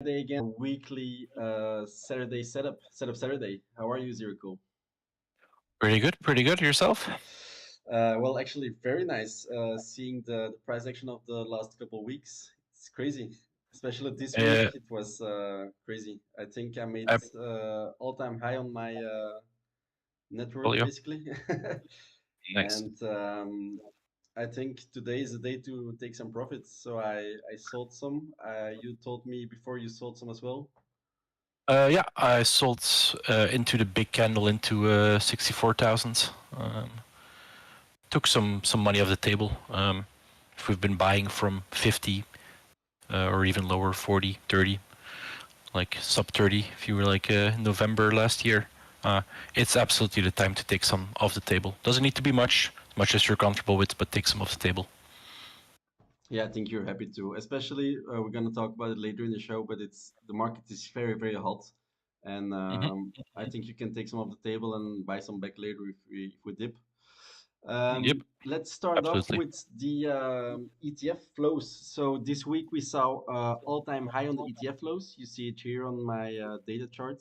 Friday again, weekly Saturday setup Saturday. How are you, Zero Cool? Pretty good, pretty good. Yourself? Well, actually, very nice. Seeing the price action of the last couple of weeks, it's crazy. Especially this week, Uh, it was crazy. I think I made uh, all-time high on my net worth, Polio. basically. Nice. And I think today is the day to take some profits. So I sold some. You told me before you sold some as well. Yeah, I sold into the big candle into 64,000. Took some money off the table. If we've been buying from 50 or even lower, 40, 30, like sub 30, if you were like November last year, it's absolutely the time to take some off the table. Doesn't need to be much as you're comfortable with, but take some off the table. Yeah, I think you're happy to. Especially, we're gonna talk about it later in the show, but it's the market is very, very hot, and Hmm. I think you can take some off the table and buy some back later if we dip. Yep, Let's start off absolutely. with the ETF flows. So this week we saw all-time high on the ETF flows. You see it here on my data chart.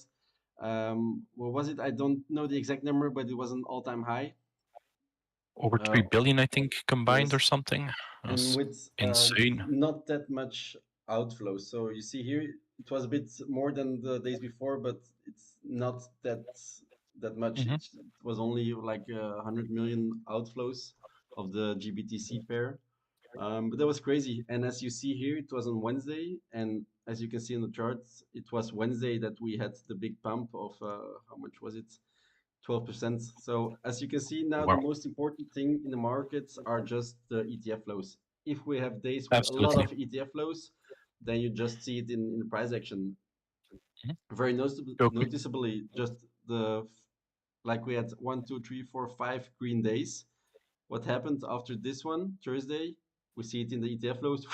What was it? I don't know the exact number, but it was an all-time high. Over 3 Uh, billion, I think, combined or yes, something. and That's with insane. not that much outflow. So you see here, it was a bit more than the days before, but it's not that much. Hmm. It was only like 100 million outflows of the GBTC pair. But that was crazy. And as you see here, it was on Wednesday, and as you can see in the charts, it was Wednesday that we had the big pump of how much was it? 12%. So as you can see now, the Wow. most important thing in the markets are just the ETF flows. If we have days with a lot Absolutely. of ETF flows, then you just see it in the price action. Mhm. Very Okay. noticeably, just like we had 1, 2, 3, 4, 5 green days. What happened after this one, Thursday? We see it in the ETF flows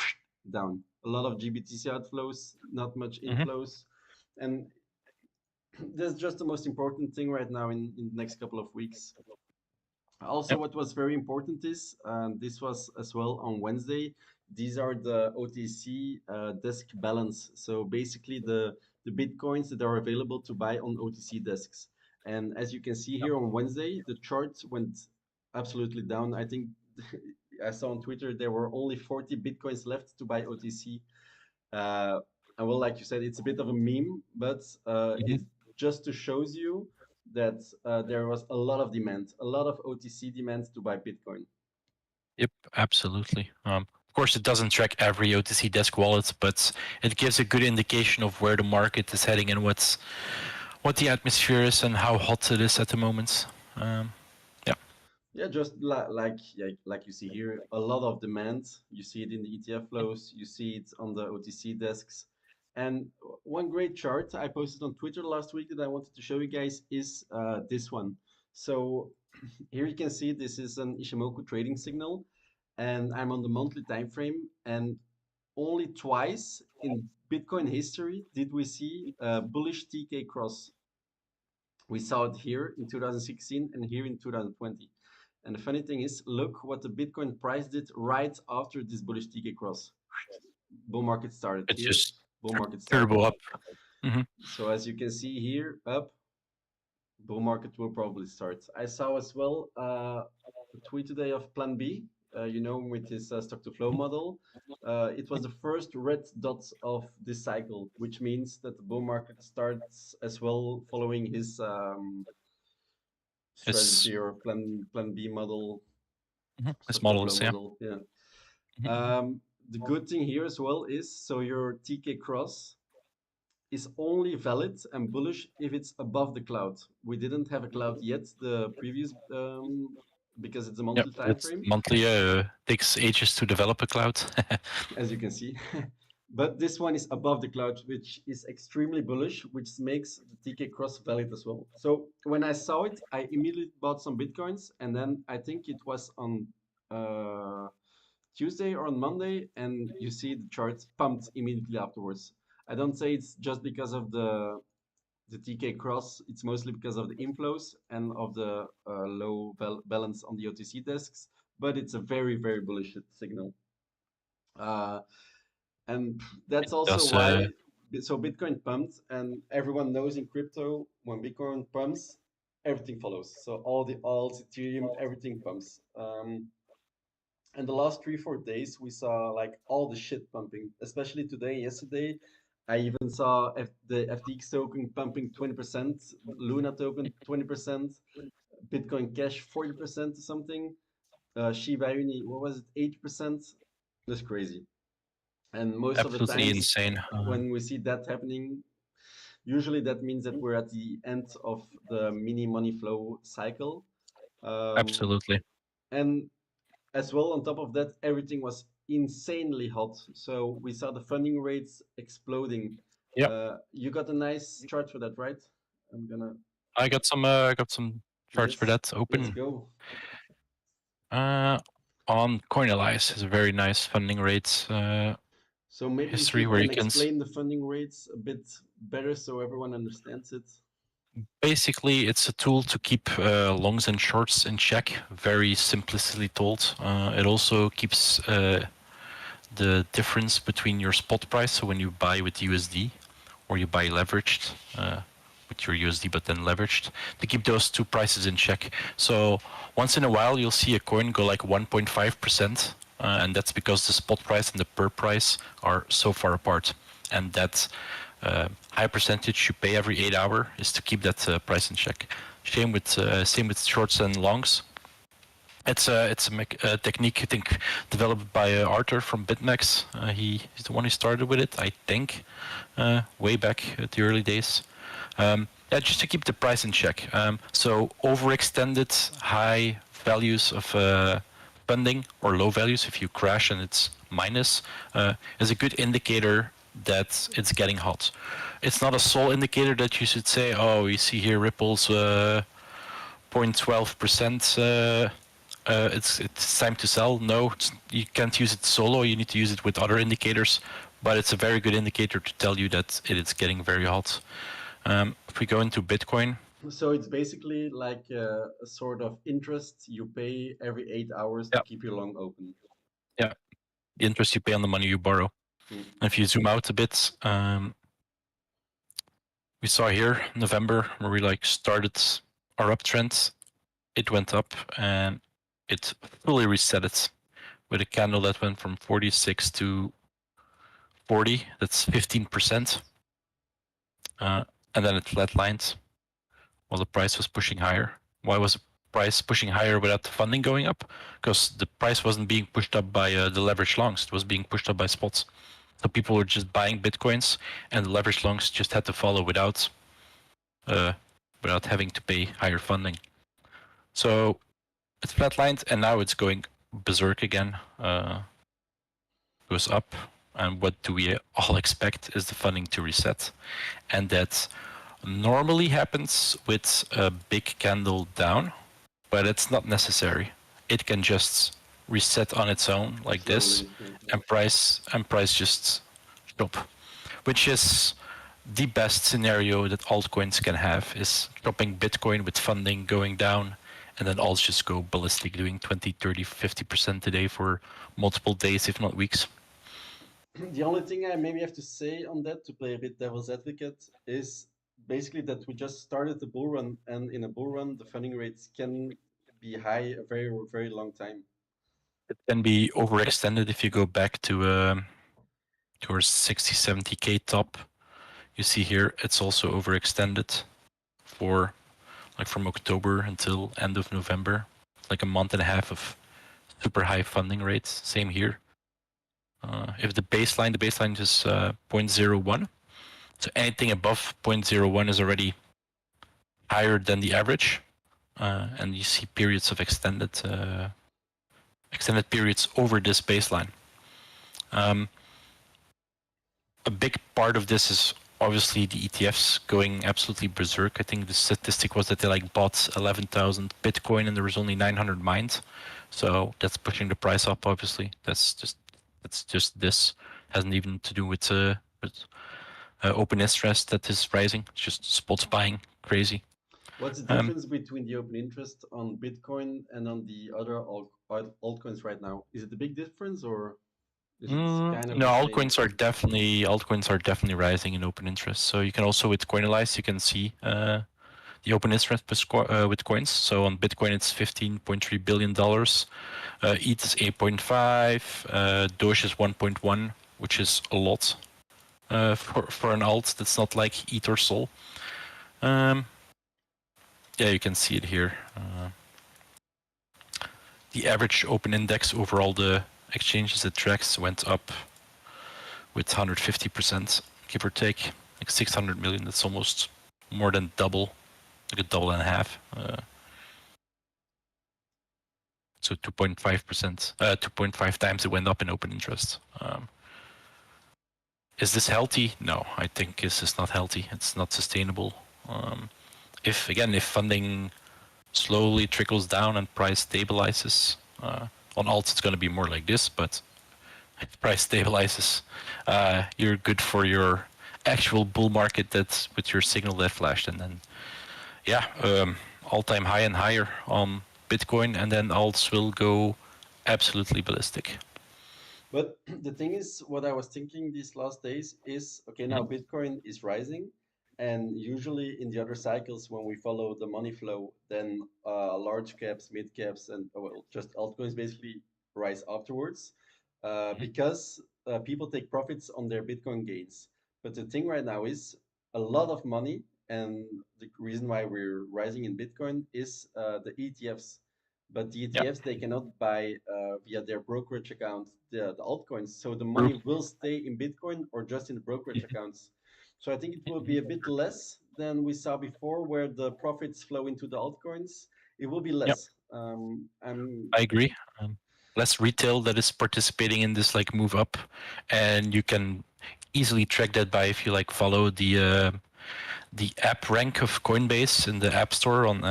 down. A lot of GBTC outflows, not much Hmm. inflows. And that's just the most important thing right now in the next couple of weeks. Also, Yep. what was very important is, this was as well on Wednesday, these are the OTC desk balance. So basically the Bitcoins that are available to buy on OTC desks. And as you can see here on Wednesday, the chart went absolutely down. I think I saw on Twitter there were only 40 Bitcoins left to buy OTC. Uh, and well, like you said, it's a bit of a meme, but Hmm. it just to shows you that there was a lot of demand, a lot of OTC demand to buy Bitcoin. Yep. Absolutely. Of course, it doesn't track every OTC desk wallet, but it gives a good indication of where the market is heading and what the atmosphere is and how hot it is at the moment. Yeah. Yeah, just like you see here, a lot of demand. You see it in the ETF flows, you see it on the OTC desks. And one great chart I posted on Twitter last week that I wanted to show you guys is this one. So here you can see this is an Ishimoku trading signal, and I'm on the monthly time frame. And only twice in Bitcoin history did we see a bullish TK cross. We saw it here in 2016 and here in 2020. And the funny thing is, look what the Bitcoin price did right after this bullish TK cross. Bull market started It's here, just bull market started. turbo up. Hmm. So as you can see here, up, bull market will probably start. I saw as well a tweet today of Plan B, with his stock to flow model. It was the first red dot of this cycle, which means that the bull market starts as well following his His, strategy or plan B model, his stock to flow models, yeah. model. Yeah. Mhm. The good thing here as well is so your TK cross is only valid and bullish if it's above the cloud. We didn't have a cloud yet, the previous because it's a Yeah, monthly time it's frame, monthly. Takes ages to develop a cloud. as you can see. But this one is above the cloud, which is extremely bullish, which makes the TK cross valid as well. So when I saw it, I immediately bought some Bitcoins, and then I think it was on uh, Tuesday or on Monday, and you see the charts pumped immediately afterwards. I don't say it's just because of the TK cross. It's mostly because of the inflows and of the low balance on the OTC desks, but it's a very, very bullish signal. Uh, and It that's also does. why So Bitcoin pumped, and everyone knows in crypto when Bitcoin pumps, everything follows. So all the alts, Ethereum, everything pumps. And the last 3 4 days, we saw like all the shit pumping, especially today, yesterday. I even saw the FTX token pumping 20%, Luna token 20%, Bitcoin Cash 40% or something. Shiba Inu, what was it, 80%? That's crazy. And most of the Absolutely times insane. when we see that happening, usually that means that we're at the end of the mini money flow cycle. Um, Absolutely. and as well, on top of that, everything was insanely hot. So we saw the funding rates exploding. Yep. You got a nice chart for that, right? I'm gonna, I got some charts for yes, that let's open. go. On Coinalyze is a very nice funding rates So maybe if history you where you can can explain the funding rates a bit better so everyone understands it. basically it's a tool to keep longs and shorts in check. Very simplistically told. It also keeps the difference between your spot price. So when you buy with USD or you buy leveraged with your USD, but then leveraged, to keep those two prices in check. So once in a while, you'll see a coin go like 1.5%, and that's because the spot price and the per price are so far apart. And that high percentage you pay every 8 hours is to keep that price in check. Same with shorts and longs. It's a technique I think developed by Arthur from BitMEX. He's the one who started with it, I think, way back at the early days. Yeah, just to keep the price in check. So overextended high values of funding or low values, if you crash and it's minus, is a good indicator that it's getting hot. It's not a sole indicator that you should say, oh, you see here Ripple's 0.12%. It's time to sell. No, you can't use it solo. You need to use it with other indicators, but it's a very good indicator to tell you that it is getting very hot. If we go into Bitcoin, So it's basically like a sort of interest you pay every 8 hours to yeah, keep your long open. yeah, the interest you pay on the money you borrow. Mm. If you zoom out a bit, we saw here November where we like started our uptrend. It went up and it fully reset it with a candle that went from 46 to 40. That's 15%. And then it flatlined while the price was pushing higher. Why was the price pushing higher without the funding going up? Because the price wasn't being pushed up by the leverage longs. It was being pushed up by spots. So people were just buying Bitcoins and the leverage longs just had to follow without having to pay higher funding. So it's flatlined and now it's going berserk again. Goes up. And what do we all expect is the funding to reset. And that normally happens with a big candle down, but it's not necessary. It can just reset on its own like this, Slowly. Yeah. and price just stop, which is the best scenario that altcoins can have is dropping Bitcoin with funding going down, and then alts just go ballistic, doing 20, 30, 50% a day for multiple days, if not weeks. The only thing I maybe have to say on that, to play a bit devil's advocate, is basically that we just started the bull run, and in a bull run, the funding rates can be high a very, very long time. It can be overextended if you go back to our 60, 70K top. You see here, it's also overextended for like from October until end of November, like a month and a half of super high funding rates. Same here. If the baseline is 0.01, so anything above 0.01 is already higher than the average, and you see periods of extended periods over this baseline. A big part of this is obviously the ETFs going absolutely berserk. I think the statistic was that they like bought 11,000 Bitcoin and there was only 900 mined. So that's pushing the price up. Obviously, that's just this hasn't even to do with open interest that is rising. It's just spots buying crazy. What's the difference between the open interest on Bitcoin and on the other altcoins right now? Is it a big difference or Is it kind of No, the same? altcoins are definitely rising in open interest. So you can also with Coinalyze you can see the open interest with coins. So on Bitcoin it's $15.3 billion. ETH is 8.5. Doge is 1.1, which is a lot for an alt that's not like ETH or Sol. Yeah, you can see it here. The average open index over all the exchanges it tracks went up with 150%, give or take, like 600 million. That's almost more than double, like a double and a half. So 2.5%, 2.5 times it went up in open interest. Is this healthy? No, I think this is not healthy. It's not sustainable. If funding slowly trickles down and price stabilizes, on alts it's going to be more like this, but if price stabilizes, you're good for your actual bull market that's with your signal that flashed, and then all-time high and higher on Bitcoin, and then alts will go absolutely ballistic. But the thing is, what I was thinking these last days is, okay, now Bitcoin is rising, and usually in the other cycles when we follow the money flow, then large caps, mid caps, and well, just altcoins basically rise afterwards, because people take profits on their Bitcoin gains. But the thing right now is a lot of money, and the reason why we're rising in Bitcoin is the ETFs. But the Yeah. ETFs, they cannot buy via their brokerage account the altcoins. So the True. money will stay in Bitcoin or just in the brokerage accounts. So I think it will be a bit less than we saw before, where the profits flow into the altcoins. It will be Yep, less. I'm I agree. Less retail that is participating in this like move up, and you can easily track that by if you like follow the app rank of Coinbase in the App Store on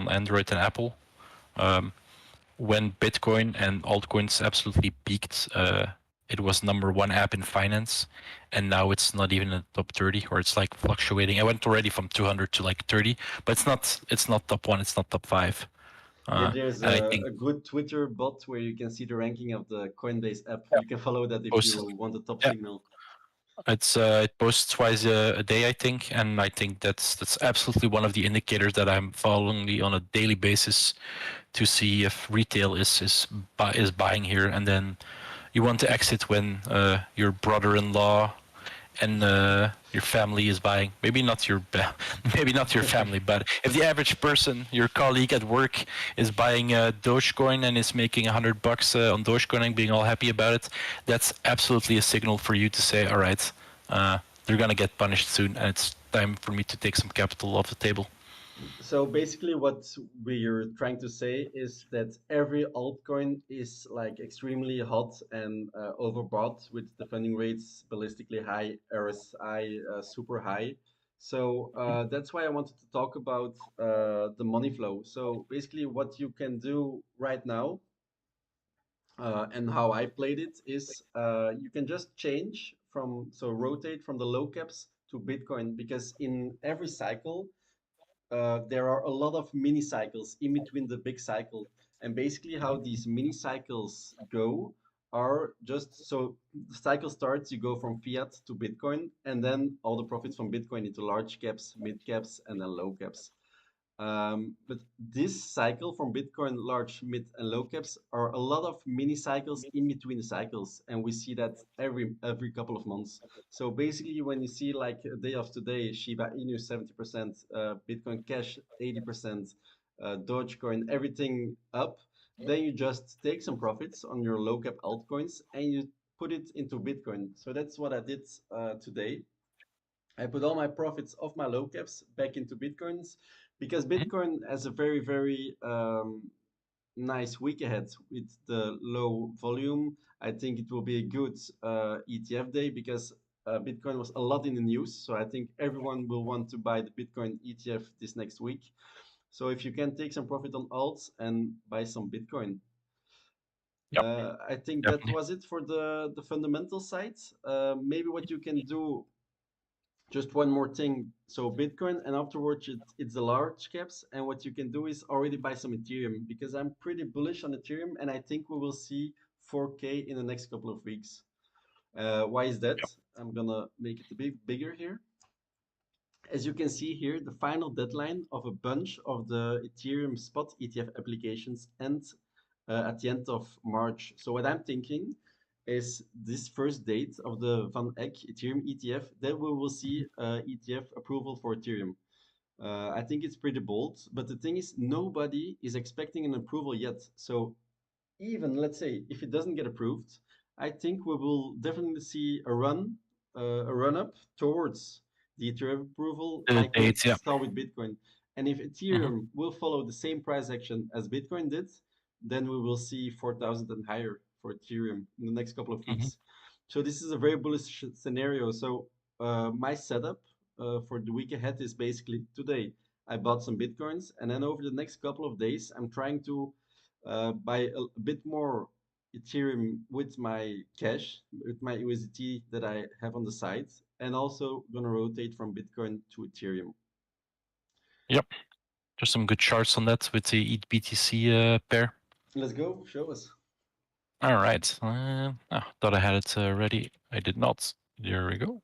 Android and Apple. When Bitcoin and altcoins absolutely peaked, it was #1 app in finance, and now it's not even in the top 30, or it's like fluctuating. I went already from 200 to like 30, but it's not top 1, it's not top 5. Yeah, there's And I think a good Twitter bot where you can see the ranking of the Coinbase app. You can follow that if post, you want a top yeah, signal. it posts twice a day, I think, and I think that's absolutely one of the indicators that I'm following on a daily basis to see if retail is buying here, and then you want to exit when your brother-in-law and your family is buying. Maybe not maybe not your family, but if the average person, your colleague at work, is buying Dogecoin and is making $100 on Dogecoin and being all happy about it, that's absolutely a signal for you to say, all right, they're gonna get punished soon, and it's time for me to take some capital off the table. So basically, what we're trying to say is that every altcoin is like extremely hot and overbought with the funding rates ballistically high, RSI super high. So that's why I wanted to talk about the money flow. So basically, what you can do right now and how I played it is you can just change from, so rotate from the low caps to Bitcoin, because in every cycle there are a lot of mini cycles in between the big cycle. And basically, how these mini cycles go are just, so the cycle starts, you go from fiat to Bitcoin, and then all the profits from Bitcoin into large caps, mid caps, and then low caps. But this cycle from Bitcoin, large, mid, and low caps are a lot of mini cycles in between the cycles, and we see that every couple of months. So basically, when you see like a day of today, Shiba Inu 70%, Bitcoin Cash 80%, Dogecoin everything up, then you just take some profits on your low cap altcoins and you put it into Bitcoin. So that's what I did today. I put all my profits of my low caps back into Bitcoins, because Bitcoin has a very, very nice week ahead with the low volume. I think it will be a good ETF day, because Bitcoin was a lot in the news. So I think everyone will want to buy the Bitcoin ETF this next week. So if you can take some profit on alts and buy some Bitcoin. Yep, I think that definitely. was it for the fundamental side. Maybe what you can do, just one more thing. So Bitcoin, and afterwards it's the large caps. And what you can do is already buy some Ethereum, because I'm pretty bullish on Ethereum, and I think we will see 4K in the next couple of weeks. Why is that? I'm gonna make it a bit bigger here. As you can see here, the final deadline of a bunch of the Ethereum spot ETF applications ends at the end of March. So what I'm thinking is this first date of the Van Eck Ethereum ETF, then we will see ETF approval for Ethereum. I think it's pretty bold, but the thing is, nobody is expecting an approval yet. So even let's say if it doesn't get approved, I think we will definitely see a run up towards the Ethereum approval, The like we dates, yeah. saw with Bitcoin. And if Hmm. Ethereum will follow the same price action as Bitcoin did, then we will see 4,000 and higher for Ethereum in the next couple of Hmm. weeks. So this is a very bullish scenario. So my setup for the week ahead is basically today I bought some Bitcoins, and then over the next couple of days, I'm trying to buy a bit more Ethereum with my cash, with my USDT that I have on the side, and also gonna rotate from Bitcoin to Ethereum. Yep. There's some good charts on that with the ETH BTC pair. Let's go, show us. All right. Thought I had it ready. I did not. There we go.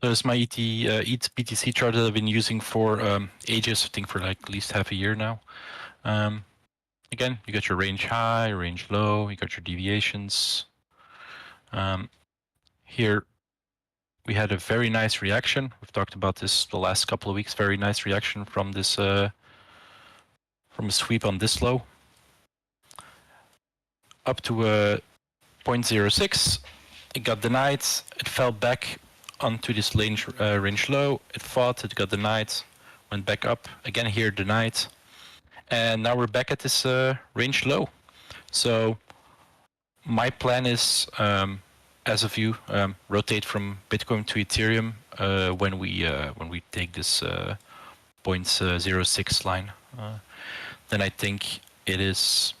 There's my ETH BTC chart that I've been using for ages. I think for like at least half a year now. Again, you got your range high, range low. You got your deviations. Here, we had a very nice reaction. We've talked about this the last couple of weeks. Very nice reaction from this from a sweep on this low up to 0.06. It got denied. It fell back onto this range low. It fought. It got denied. Went back up again here, denied, and now we're back at this range low. So my plan is, as of you, rotate from Bitcoin to Ethereum when we take this 0.06 line. Then I think it is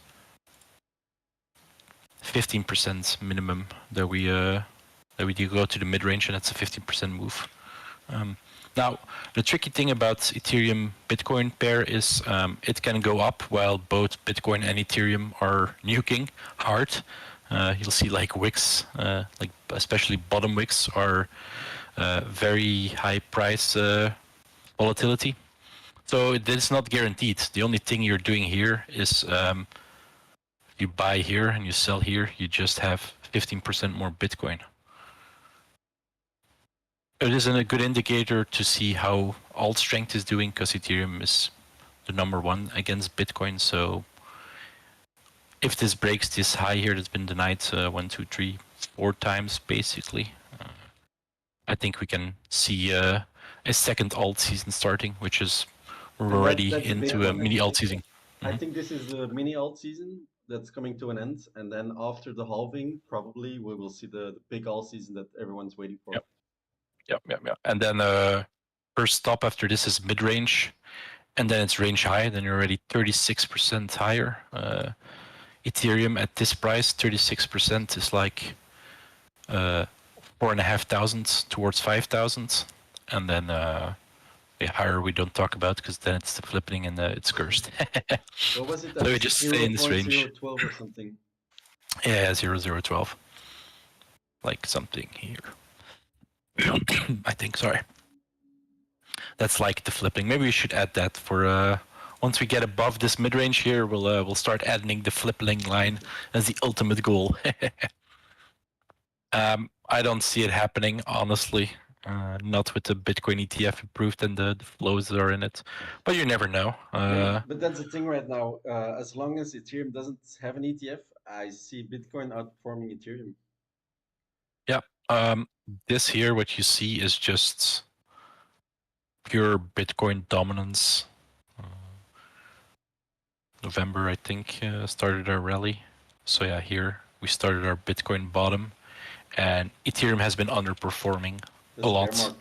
15% minimum that we do go to the mid range, and that's a 15% move. Now, the tricky thing about Ethereum Bitcoin pair is it can go up while both Bitcoin and Ethereum are nuking hard. You'll see like wicks, like especially bottom wicks, are very high price volatility. So it is not guaranteed. The only thing you're doing here is you buy here and you sell here, you just have 15% more Bitcoin. It isn't a good indicator to see how alt strength is doing because Ethereum is the number one against Bitcoin. So if this breaks this high here that's been denied 1, 2, 3, 4 times basically, I think we can see a second alt season starting, which is we're And already that's a big into a one, mini alt actually. season. I think this is the mini alt season that's coming to an end, and then after the halving, probably we will see the big alt season that everyone's waiting for. Yep. And then first stop after this is mid range, and then it's range high. Then you're already 36% higher. Ethereum at this price, 36% is like 4,500 towards 5,000, and then the higher we don't talk about because then it's the flipping and it's cursed. What was it? So At we just stay in this range. 0.012 or something? Yeah, 0.012. Like something here. I think, sorry. That's like the flipping. Maybe we should add that for once we get above this mid-range here, we'll start adding the flipping line as the ultimate goal. I don't see it happening, honestly. Not with the Bitcoin ETF approved and the flows that are in it, but you never know. Yeah, but that's the thing right now. As long as Ethereum doesn't have an ETF, I see Bitcoin outperforming Ethereum. Yeah. This here, what you see is just pure Bitcoin dominance. November, I think, started our rally. So yeah, here we started our Bitcoin bottom, and Ethereum has been underperforming That's a a bear lot.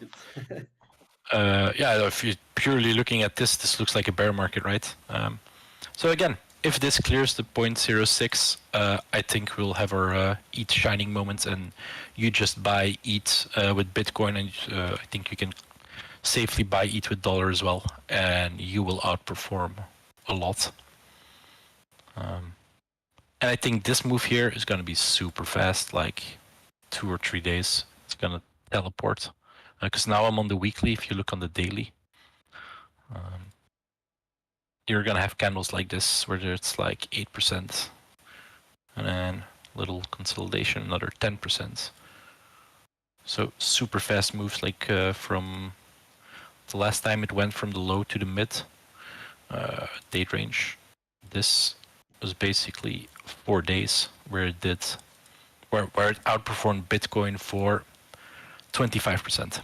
market. Yeah, if you're purely looking at this looks like a bear market, right? So again, if this clears the 0.06, I think we'll have our ETH shining moments, and you just buy ETH with Bitcoin, and I think you can safely buy ETH with dollar as well, and you will outperform a lot. And I think this move here is going to be super fast, like 2 or 3 days. It's going to teleport. Because now I'm on the weekly. If you look on the daily, um, you're going to have candles like this where it's like 8%. And then little consolidation, another 10%. So super fast moves, like from the last time it went from the low to the mid date range. This was basically 4 days where it did, where it outperformed Bitcoin for 25%.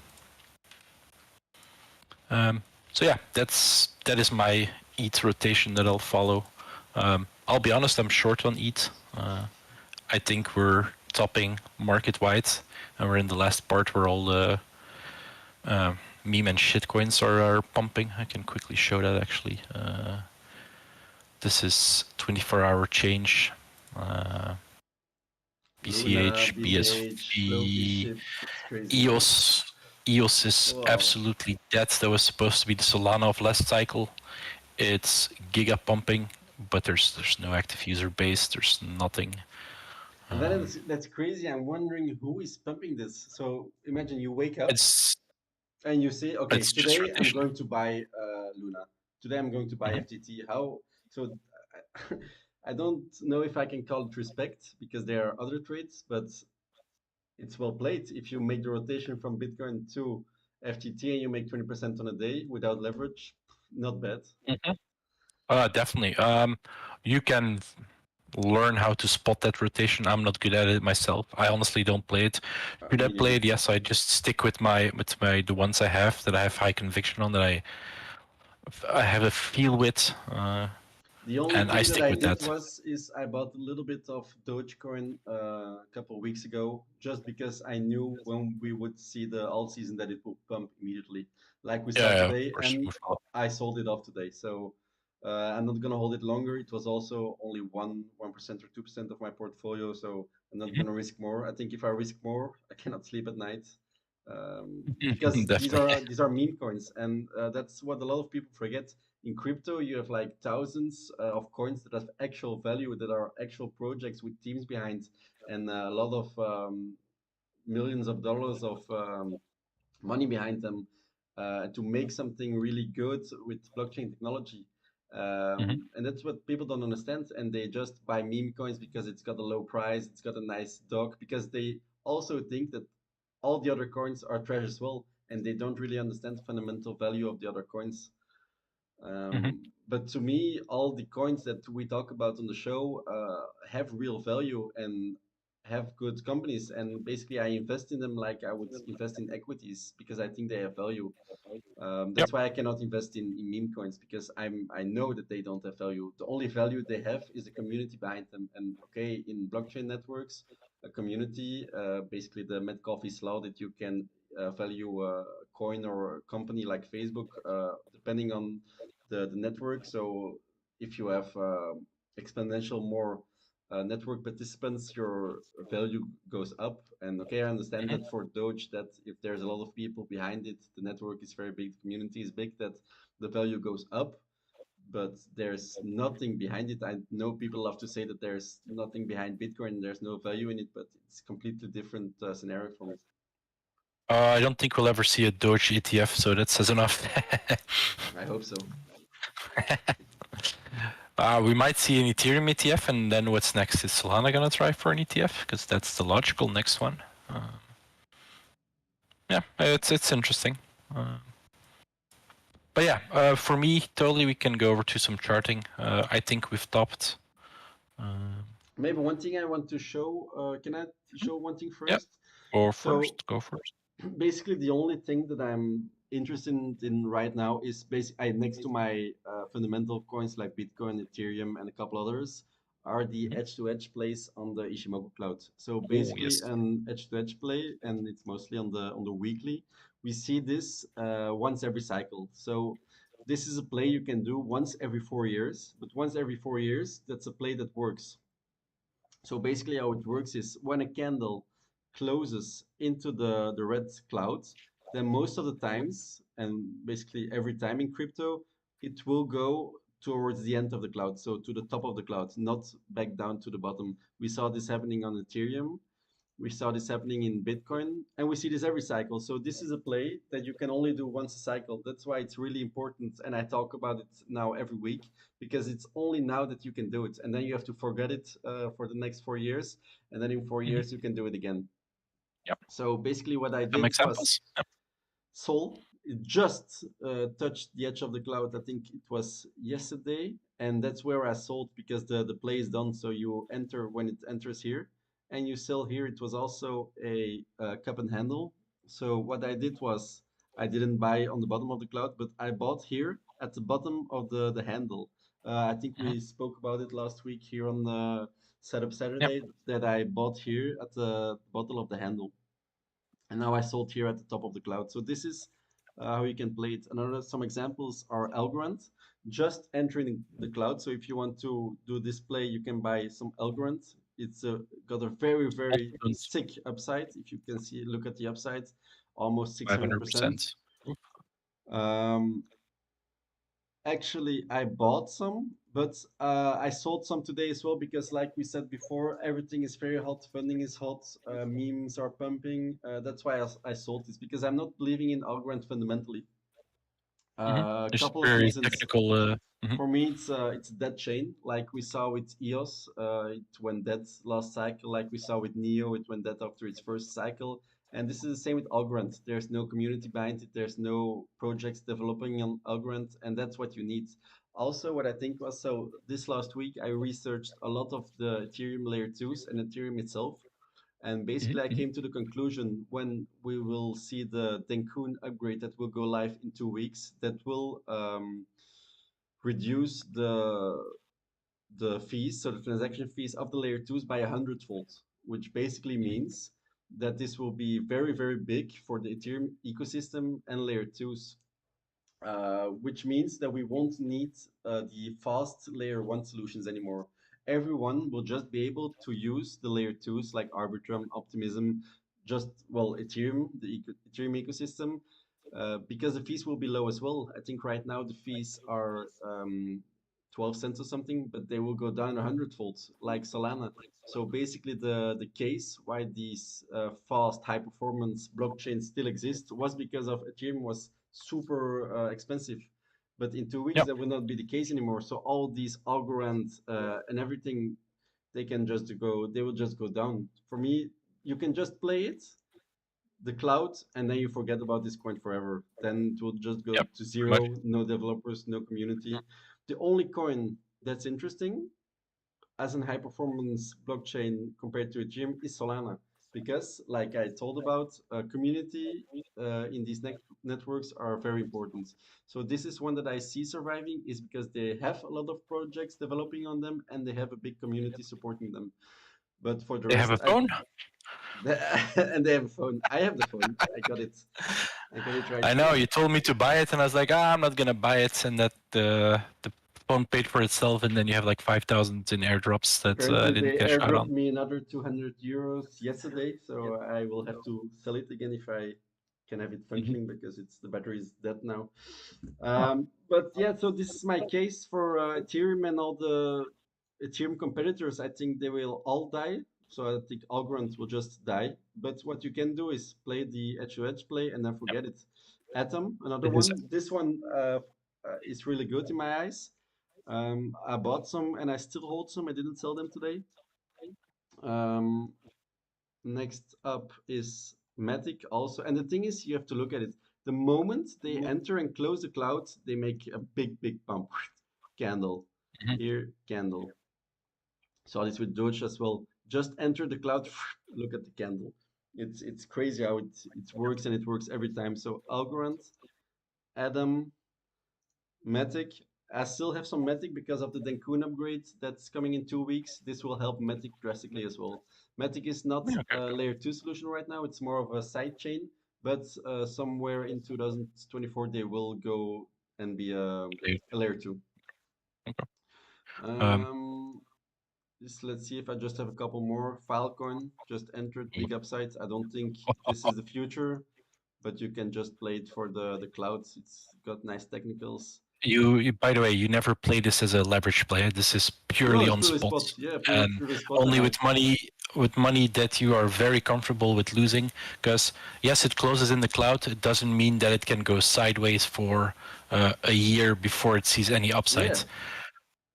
So yeah, that is my ETH rotation that I'll follow. I'll be honest, I'm short on ETH. I think we're topping market wide, and we're in the last part where all the meme and shitcoins are pumping. I can quickly show that actually. This is 24-hour change. Luna, BCH, BCH, Floki BSV, shit. It's crazy, man. EOS. EOS is Wow. absolutely dead. That was supposed to be the Solana of last cycle. It's giga pumping, but there's no active user base. There's nothing. And then that's crazy. I'm wondering who is pumping this. So imagine you wake up It's and you say, okay, it's just today I'm rotation. going to buy Luna. Today I'm going to buy Mhm. FTT. How? So I don't know if I can call it respect because there are other trades, but it's well played. If you make the rotation from Bitcoin to FTT and you make 20% on a day without leverage, not bad. Mhm. Definitely. You can learn how to spot that rotation. I'm not good at it myself. I honestly don't play it. Should I Me play neither. it? Yes, I just stick with my the ones I have that I have high conviction on, that I have a feel with, The only and I thing that stick I with did that. was is I bought a little bit of Dogecoin a couple of weeks ago, just because I knew when we would see the alt season that it would pump immediately, like we saw Yeah, of today, course. and I sold it off today. So I'm not gonna hold it longer. It was also only 1% or 2% of my portfolio, so I'm not gonna risk more. I think if I risk more, I cannot sleep at night. Mhm. Because Definitely. these are meme coins, and that's what a lot of people forget. In crypto you have like thousands of coins that have actual value, that are actual projects with teams behind, and a lot of millions of dollars of money behind them to make something really good with blockchain technology. Mhm. And that's what people don't understand, and they just buy meme coins because it's got a low price, it's got a nice dog, because they also think that all the other coins are trash as well, and they don't really understand the fundamental value of the other coins. Mhm. But to me, all the coins that we talk about on the show have real value and have good companies. And basically, I invest in them like I would invest in equities because I think they have value. Yep. That's why I cannot invest in meme coins, because I know that they don't have value. The only value they have is the community behind them. And okay, in blockchain networks, a community, basically the Metcalfe's law, that you can value a coin or a company like Facebook depending on the network. So if you have exponential more network participants, your value goes up. And okay, I understand Mhm. that for Doge, that if there's a lot of people behind it, the network is very big, the community is big, that the value goes up. But there's nothing behind it. I know people love to say that there's nothing behind Bitcoin, there's no value in it, but it's completely different scenario for me. I don't think we'll ever see a Doge ETF, so that says enough. I hope so. We might see an Ethereum ETF, and then what's next? Is Solana gonna try for an ETF? Because that's the logical next one. Yeah, it's interesting. Uh, but yeah, for me, totally, we can go over to some charting. I think we've topped. Uh, Maybe one thing I want to show, can I show one thing yeah, first? go So first. Go first. basically the only thing that I'm interested in right now is basically next to my fundamental coins like Bitcoin, Ethereum, and a couple others, are the Mhm. edge-to-edge plays on the Ishimoku cloud. So Oh basically yes. an edge-to-edge play, and it's mostly on the weekly. We see this once every cycle. So this is a play you can do once every 4 years, but once every 4 years, that's a play that works. So basically how it works is when a candle closes into the red cloud, then most of the times, and basically every time in crypto, it will go towards the end of the cloud, so to the top of the cloud, not back down to the bottom. We saw this happening on Ethereum. We saw this happening in Bitcoin, and we see this every cycle. So this is a play that you can only do once a cycle. That's why it's really important, and I talk about it now every week because it's only now that you can do it, and then you have to forget it for the next 4 years, and then in 4 years you can do it again. Yep. So basically, what I Some did was examples? Yep. Sol. It just touched the edge of the cloud. I think it was yesterday, and that's where I sold because the play is done. So you enter when it enters here, and you sell here. It was also a cup and handle. So what I did was I didn't buy on the bottom of the cloud, but I bought here at the bottom of the handle. I think Mhm. we spoke about it last week here on the Setup Yep. Saturday that I bought here at the bottom of the handle, and now I sold here at the top of the cloud. So this is how you can play it. Another some examples are Algorand, just entering the cloud. So if you want to do this play, you can buy some Algorand. It's got a very very Also sick upside. If you can see, look at the upside, almost 600%. 500%. Um, Actually, I bought some, but I sold some today as well because, like we said before, everything is very hot. Funding is hot. Memes are pumping. That's why I sold this because I'm not believing in Algorand fundamentally. A Just couple of very reasons. technical. For me, it's a dead chain, like we saw with EOS. It went dead last cycle, like we saw with Neo. It went dead after its first cycle, and this is the same with Algorand. There's no community behind it. There's no projects developing on Algorand, and that's what you need. Also, what I think was so this last week, I researched a lot of the Ethereum layer twos and Ethereum itself, and basically, I came to the conclusion when we will see the Denkun upgrade that will go live in 2 weeks, that will reduce the fees, so the transaction fees of the layer twos by 100-fold, which basically means that this will be very, very big for the Ethereum ecosystem and layer twos, which means that we won't need the fast layer one solutions anymore. Everyone will just be able to use the layer twos like Arbitrum, Optimism, just well Ethereum, the Ethereum ecosystem, because the fees will be low as well. I think right now the fees are 12 cents or something, but they will go down 100-fold like Solana. So basically, the case why these fast, high performance blockchains still exist was because of Ethereum was super expensive. But in 2 weeks, Yep. that will not be the case anymore. So all these Algorand and everything, they will just go down. For me, you can just play it, the cloud, and then you forget about this coin forever. Then it will just go Yep. to Pretty much. zero, no developers, no community. The only coin that's interesting as a high performance blockchain compared to Ethereum is Solana. Because, like I told about, community in these networks are very important. So this is one that I see surviving is because they have a lot of projects developing on them and they have a big community supporting them. But for the They have rest, a phone. and they have a phone. I have the phone. I got it. I got it right I know here. you told me to buy it, and I was like, I'm not gonna buy it, and that the phone paid for itself, and then you have like 5,000 in airdrops that I Apparently, didn't they cash out airdropped on. me another 200 euros yesterday, so I will have to sell it again if I can have it functioning because it's the battery is dead now. But yeah, so this is my case for Ethereum and all the Ethereum competitors. I think they will all die. So I think Algorand will just die. But what you can do is play the edge-to-edge play and then Yep. forget it. Atom, another It is. one. This one is really good in my eyes. I bought some and I still hold some. I didn't sell them today. Um, Next up is Matic also. And the thing is, you have to look at it. The moment they enter and close the cloud, they make a big, big pump. Candle. Mhm. Here, candle. Saw this with Doge as well. Just enter the cloud, look at the candle. It's crazy how it works and it works every time. So Algorand, Adam, Matic. I still have some Matic because of the Denkun upgrade that's coming in 2 weeks. This will help Matic drastically as well. Matic is not Yeah, okay. a layer 2 solution right now. It's more of a side chain, but somewhere in 2024 they will go and be Okay. a layer 2. Okay. Um, Um, let's see if I just have a couple more. Filecoin just entered big upsides. I don't think this is the future, but you can just play it for the clouds. It's got nice technicals. By the way, you never play this as a leverage play. This is No, purely it's on purely spot, spot. Yeah, and purely spot. And only I with money that you are very comfortable with losing. Because yes, it closes in the cloud. It doesn't mean that it can go sideways for a year before it sees any yeah, upside.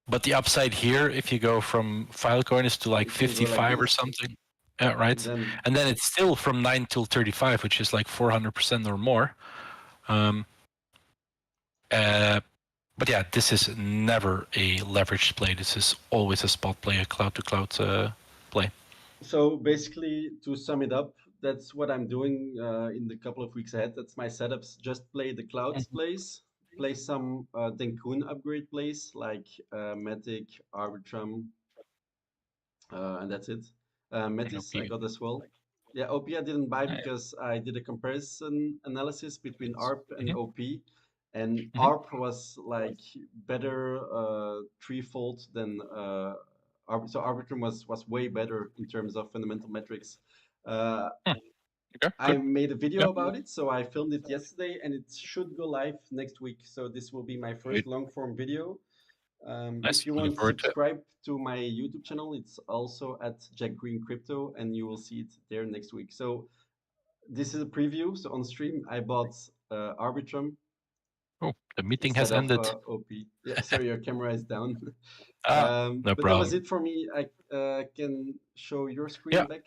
But the upside here, if you go from Filecoin, is to like it can go like 55 or this, something. Yeah, and right. then And then it's still from 9 till 35, which is like 400% or more. Um, uh, but yeah, this is never a leveraged play. This is always a spot play, a cloud to cloud play. so basically, to sum it up, that's what I'm doing in the couple of weeks ahead. That's my setups. Just play the clouds Mhm. plays, play some Denkun upgrade plays like Matic, Arbitrum, and that's it. Metis I Okay. got as well. Yeah, OP I didn't buy because I did a comparison analysis between ARP and Mhm. OP, and Mhm. ARP was like better threefold than so Arbitrum was way better in terms of fundamental metrics. Uh, Hmm. Okay, I good. made a Yeah. video about it, so I filmed it yesterday, and it should go live next week. So this will be my Great. first long form video. If Nice. you Looking want, forward to it. subscribe to my YouTube channel. It's also at Jack Green Crypto, and you will see it there next week. So this is a preview. So on stream, I bought Arbitrum Oh, the meeting has instead of ended. OP. Yeah, sorry, your camera is down. Ah, no But that was problem. it for me. I can show your Yeah, screen back.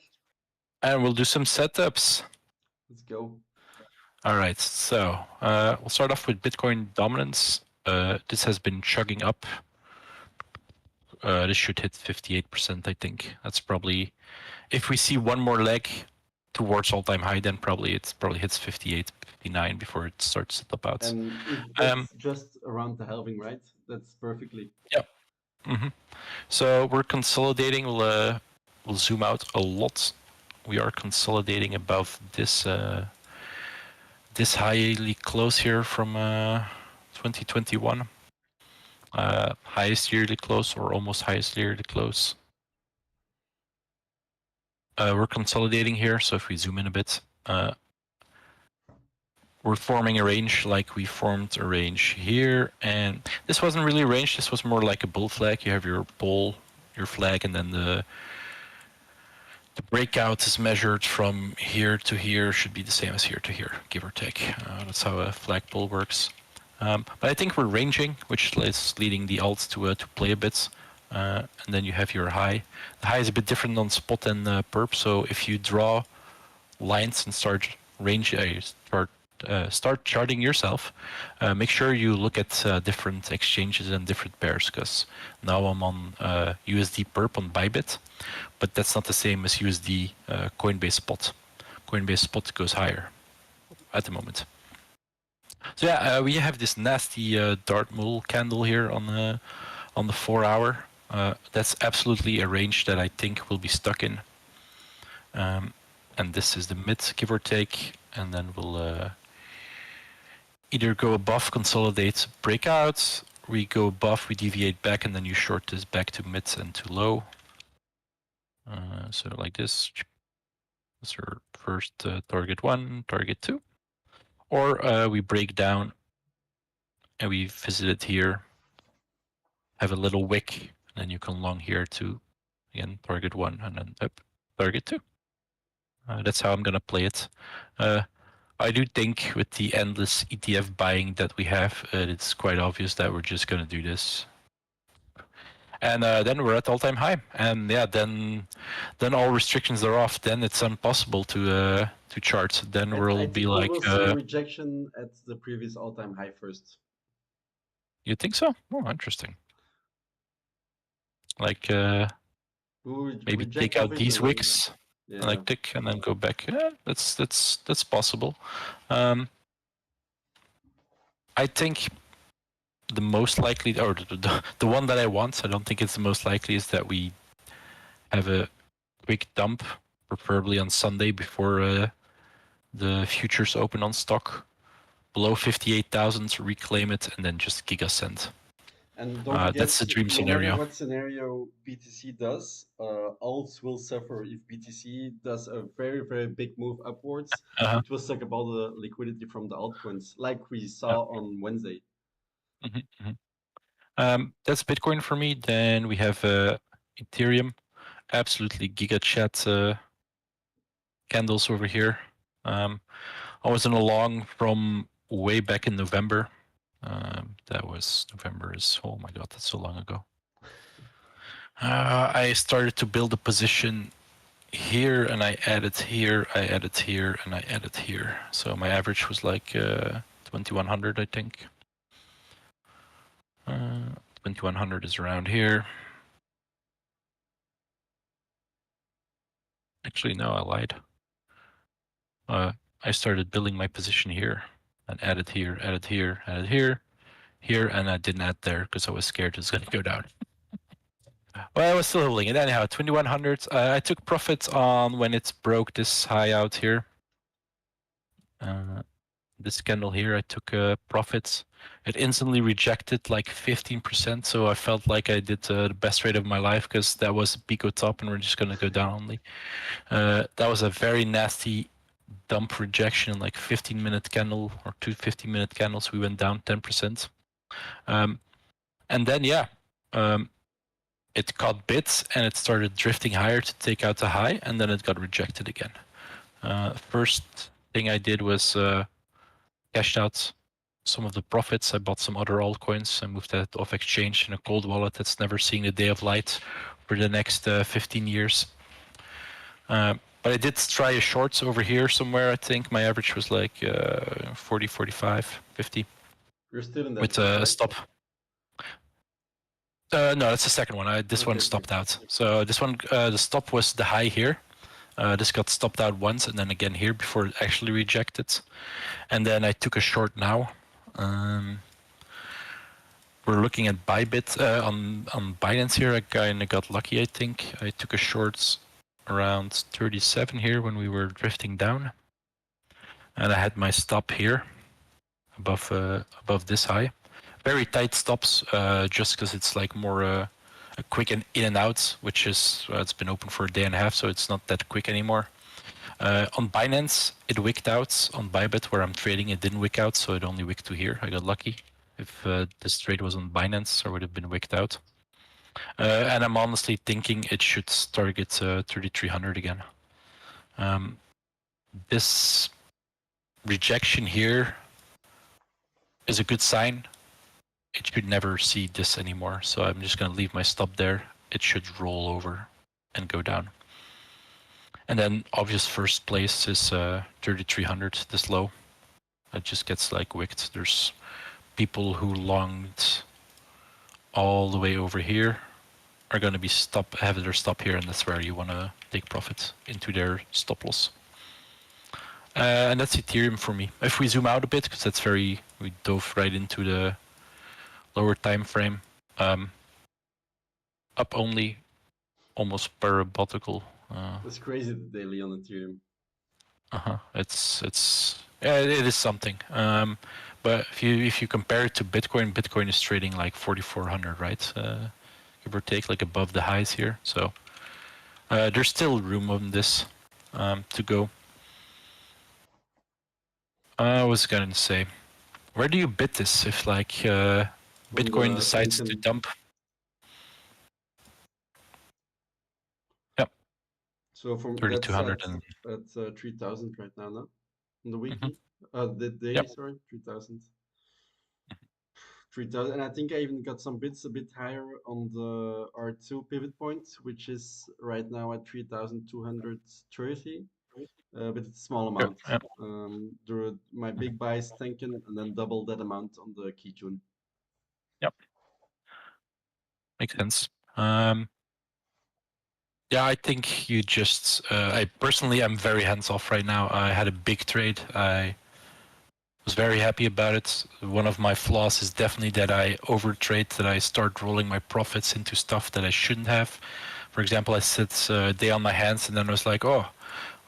and we'll do some setups. Let's go. All right, so we'll start off with Bitcoin dominance. This has been chugging up. This should hit 58%, I think. That's probably, if we see one more leg towards all-time high, then probably hits 58, 59 before it starts to top out. And if Um, that's just around the halving, right? That's perfectly. yeah. hmm So we're consolidating. We'll zoom out a lot. We are consolidating above this highly close here from 2021. Highest yearly close or almost highest yearly close. We're consolidating here, so if we zoom in a bit, we're forming a range like we formed a range here, and this wasn't really a range, this was more like a bull flag. You have your bull, your flag, and then the breakout is measured from here to here, should be the same as here to here, give or take. That's how a flag bull works. But I think we're ranging, which is leading the alt to play a bit. And then you have your high. The high is a bit different on spot and perp. So if you draw lines and start start charting yourself, make sure you look at different exchanges and different pairs. Because now I'm on USD perp on Bybit, but that's not the same as USD Coinbase spot. Coinbase spot goes higher at the moment. So yeah, we have this nasty dart mule candle here on the 4 hour. That's absolutely a range that I think will be stuck in. And this is the mid, give or take, and then we'll either go above, consolidate, break out. We go above, we deviate back, and then you short this back to mid and to low. So like this. That's our first target 1, target 2. Or we break down and we visit it here, have a little wick, and then you can long here to, again, target 1 and then up, target 2. That's how I'm going to play it. I do think with the endless ETF buying that we have, it's quite obvious that we're just going to do this. And then we're at all-time high, and yeah, then all restrictions are off. Then it's impossible to chart. Then I we'll be think we like, will see a rejection at the previous all-time high first. you think so? Oh, interesting. Like We will maybe reject take off out it these and then, wicks, yeah. like tick, and then go back. Yeah, that's possible. I think the most likely, or the one that I want, I don't think it's the most likely, is that we have a quick dump, preferably on Sunday before the futures open on stock, below 58,000, reclaim it, and then just gigasend. And don't forget, That's the dream no matter scenario. what scenario BTC does, alts will suffer. If BTC does a very, very big move upwards, Uh-huh. it will suck up all the liquidity from the altcoins, like we Yeah. saw on Wednesday. That's Bitcoin for me. Then we have Ethereum, absolutely giga chat candles over here. I was in a long from way back in November. That was November is, oh my god, that's so long ago. I started to build a position here, and I added here, I added here, and I added here. So my average was like 2100, I think. 2100 is around here. Actually, no, I lied. I started building my position here and added here, added here, added here, here, and I didn't add there because I was scared it was going to go down. Well, I was still holding it. Anyhow, 2100. I took profits on when it broke this high out here. This candle here, I took profits. It instantly rejected like 15%, so I felt like I did the best trade of my life because that was a Pico top and we're just going to go down only. That was a very nasty dump rejection, like 15-minute candle or two 15-minute candles. We went down 10%. And then, yeah, it caught bits and it started drifting higher to take out the high, and then it got rejected again. First thing I did was cashed out some of the profits. I bought some other altcoins. I moved that off exchange in a cold wallet that's never seeing the day of light for the next 15 years. But I did try a shorts over here somewhere. I think my average was like 40, 45, 50. You're still in that with trade, a right? stop. No, that's the second one. This one Okay. stopped out. So this one, the stop was the high here. This got stopped out once and then again here before it actually rejected. And then I took a short now. We're looking at Bybit on Binance here. I kind of got lucky, I think. I took a short around 37 here when we were drifting down. And I had my stop here above this high. Very tight stops, just because it's like more a quick and in and out, which is it's been open for a day and a half, so it's not that quick anymore. On Binance, it wicked out. On Bybit, where I'm trading, it didn't wick out, so it only wicked to here. I got lucky. If this trade was on Binance, I would have been wicked out. And I'm honestly thinking it should target 3,300 again. This rejection here is a good sign. It should never see this anymore, so I'm just going to leave my stop there. It should roll over and go down. And then obvious first place is 3,300, this low. It just gets like wicked. There's people who longed all the way over here are going to be have their stop here, and that's where you want to take profit into their stop loss. And that's Ethereum for me. If we zoom out a bit, because we dove right into the lower time frame, up only, almost parabolical. It's crazy the daily on Ethereum. It is something. But if you compare it to Bitcoin, Bitcoin is trading like 4,400, right? Give or take, like above the highs here. So there's still room on this to go. I was going to say, where do you bid this if like Bitcoin decides to dump? Yep. So from 3,200 that's at 3,000 right now, no? On the weekly, the daily, yep. sorry, 3,000. 3,000, and I think I even got some bits a bit higher on the R2 pivot point, which is right now at 3,230. But it's a small amount. Yep. My big buy is tanking, and then double that amount on the key tune. Yep. Makes sense. Yeah, I think you just. I personally, I'm very hands off right now. I had a big trade. I was very happy about it. One of my flaws is definitely that I overtrade, that I start rolling my profits into stuff that I shouldn't have. For example, I sit a day on my hands, and then I was like, oh,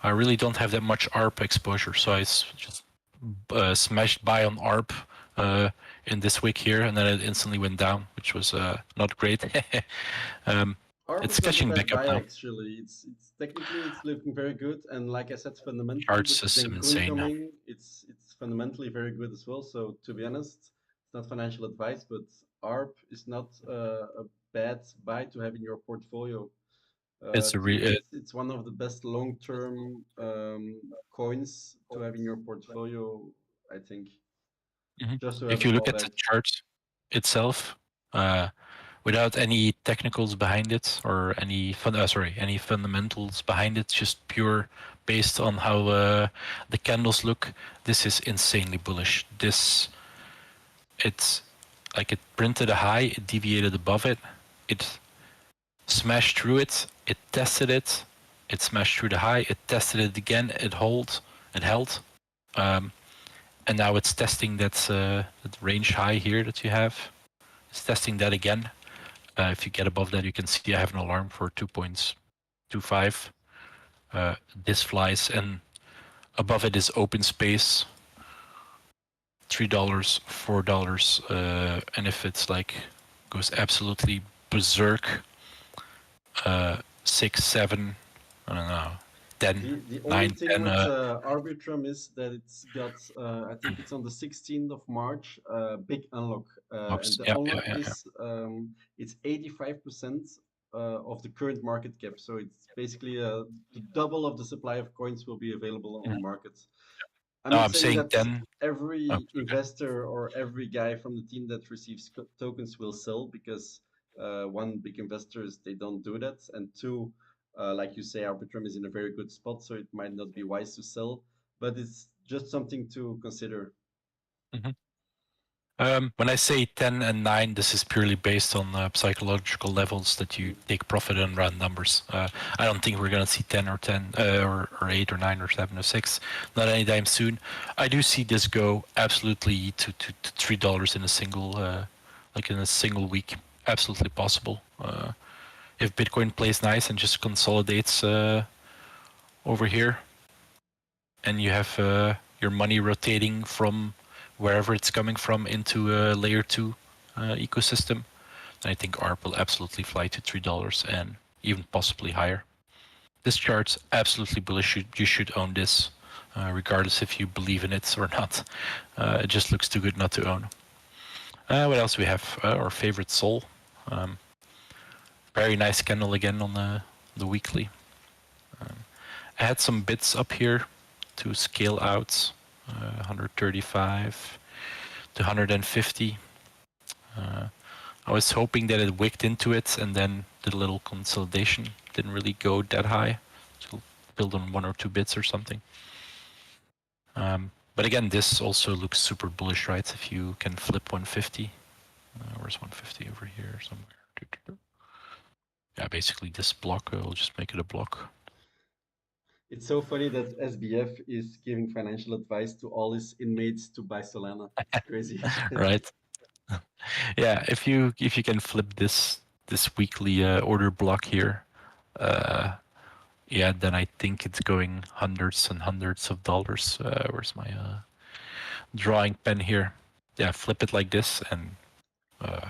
I really don't have that much ARP exposure, so I just smashed buy on ARP in this week here, and then it instantly went down, which was not great. It's catching back up now. Actually, it's technically it's looking very good, and like I said, fundamentally, Chart system insane. It's fundamentally very good as well. So to be honest, not financial advice, but ARP is not a bad buy to have in your portfolio. I It's a think re it's one of the best long-term coins to have in your portfolio. I think Mhm. just to have If a you look at the fallback. chart itself, uh, without any technicals behind it or any fundamentals behind it, just pure based on how the candles look, this is insanely bullish. It's like it printed a high, it deviated above it, it smashed through it, it tested it, it smashed through the high, it tested it again, it held, um, and now it's testing that range high here that you have. It's testing that again. If you get above that, you can see I have an alarm for 2.25. This flies, and above it is open space, $3, $4, and if it's like goes absolutely berserk, 6, 7, I don't know, 10, The only 9, thing 10 with Arbitrum is that it's got, I think it's on the 16th of March, big unlock. And blocks. the Yeah, yeah, unlock yeah, yeah. is, it's 85% of the current market cap. So it's basically the double of the supply of coins will be available on Mhm. the market. I'm No, not I'm saying saying that 10. Oh, every okay. investor or every guy from the team that receives tokens will sell because one, big investors they don't do that, and two, like you say, Arbitrum is in a very good spot, so it might not be wise to sell, but it's just something to consider. Mhm. When I say 10 and 9, this is purely based on psychological levels that you Mm. take profit in round numbers. I don't think we're going to see 10 or 10 or 8 or 9 or 7 or 6, not anytime soon. I do see this go absolutely to $3 in a single, like in a single week. Absolutely possible. If Bitcoin plays nice and just consolidates over here, and you have your money rotating from wherever it's coming from into a layer 2 ecosystem, then I think ARP will absolutely fly to $3 and even possibly higher. This chart's absolutely bullish. You should own this, regardless if you believe in it or not. It just looks too good not to own. What else do we have? Our favorite Sol. Um, Very nice candle again on the weekly. I had some bits up here to scale out, 135 to 150. I was hoping that it wicked into it and then did a little consolidation. Didn't really go that high. So build on 1 or 2 bits or something. But again, this also looks super bullish, right? If you can flip 150. Where's 150 over here somewhere? Yeah, basically this block, I'll just make it a block. It's so funny that SBF is giving financial advice to all his inmates to buy Solana. It's crazy. Right? Yeah, if you can flip this weekly order block here, uh, yeah, then I think it's going hundreds and hundreds of dollars. Where's my drawing pen here? Yeah, flip it like this, and uh,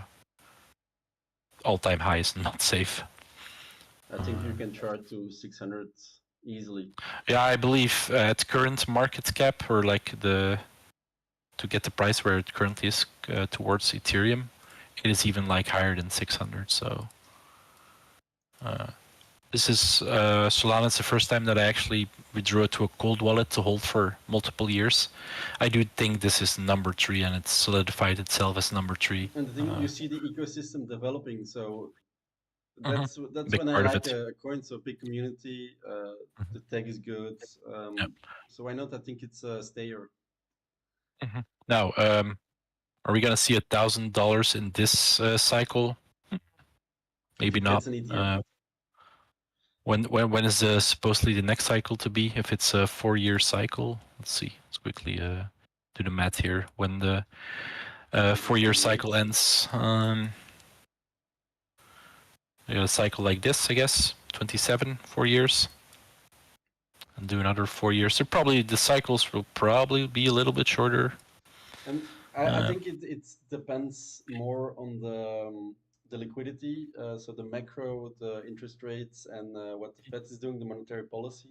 all-time high is not safe. I think you can chart to 600 easily. Yeah, I believe at current market cap, or like to get the price where it currently is towards Ethereum, it is even like higher than 600. So uh, this is Solana. It's the first time that I actually withdrew it to a cold wallet to hold for multiple years. I do think this is number 3, and it's solidified itself as number 3. And the thing, you see the ecosystem developing, so Mhm. that's Big when I part of like it. a coin. So big community, Mhm. the tech is good. Yeah. So why not? I think it's a stayer. Now, are we gonna see $1,000 in this cycle? If Maybe it not. gets an ETF, When is supposedly the next cycle to be? If it's a 4-year cycle, let's see. Let's quickly do the math here. When the 4-year 2028. cycle ends, a cycle like this, I guess, 27, 4 years, and do another 4 years. So probably the cycles will probably be a little bit shorter. I Uh, think it depends more on the liquidity, so the macro, the interest rates, and what the Fed is doing, the monetary policy.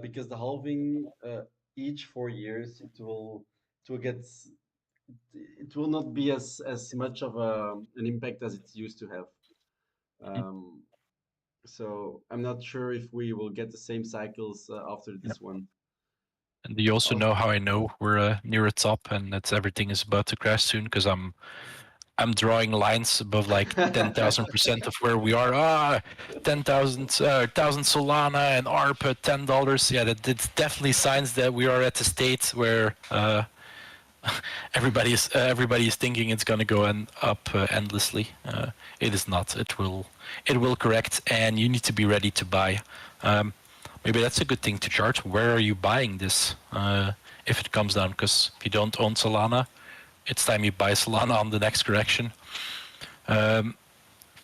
Because the halving each 4 years, it will get it will not be as much of an impact as it used to have. Um, so I'm not sure if we will get the same cycles after Yeah. this one. And you also Also, know how I know we're near a top and that everything is about to crash soon because I'm drawing lines above like 10,000% of where we are. 10,000 thousand Solana and ARP at $10. Yeah, it's definitely signs that we are at a state where everybody is thinking it's going to go up endlessly. It is not. It will correct, and you need to be ready to buy. Um, Maybe that's a good thing to chart. Where are you buying this if it comes down? Because if you don't own Solana, it's time you buy Solana on the next correction.